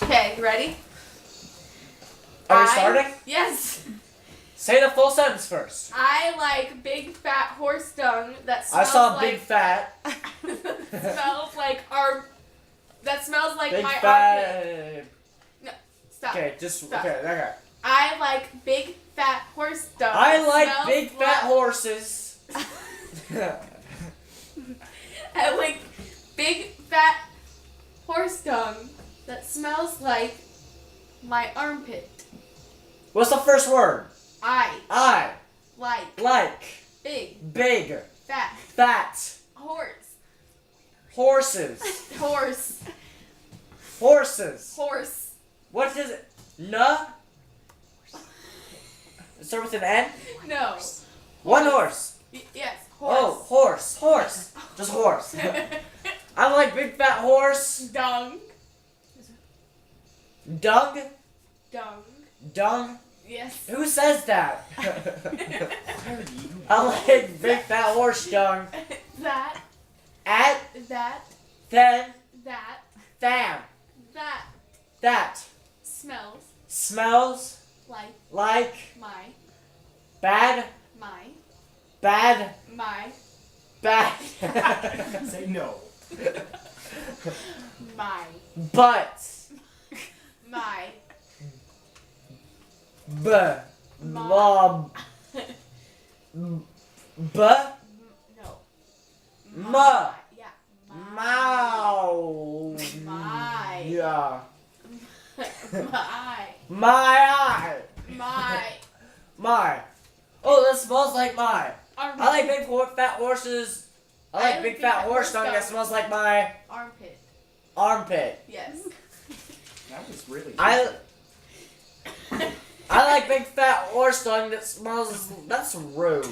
Okay, ready? Are we starting? Yes. Say the full sentence first. I like big fat horse dung that I smells saw like big fat. smells like that smells like Big my fat. armpit. No, stop. Okay, just Stop. okay. I like big fat horse dung. I that like smells big fat horses. I like big fat horse dung that smells like my armpit. What's the first word? I like big fat fat horses. Horse. What does it? Nuh? Start with an N? No. One horse. Yes, Oh, horse. horse. Just horse. I like big fat horse. Dung. Dung? Yes. Who says that? I like big fat horse dung. That. At, That. then, That. fam. That Smells like my bad Say no. my but my b My. bob b no. Ma. Yeah. mow My. yeah My. my oh, that smells like my. Armpit. I like big fat horses. I like big fat horse dung that smells like my Armpit. armpit. Yes. That was really. I like big fat horse dung that smells. That's rude.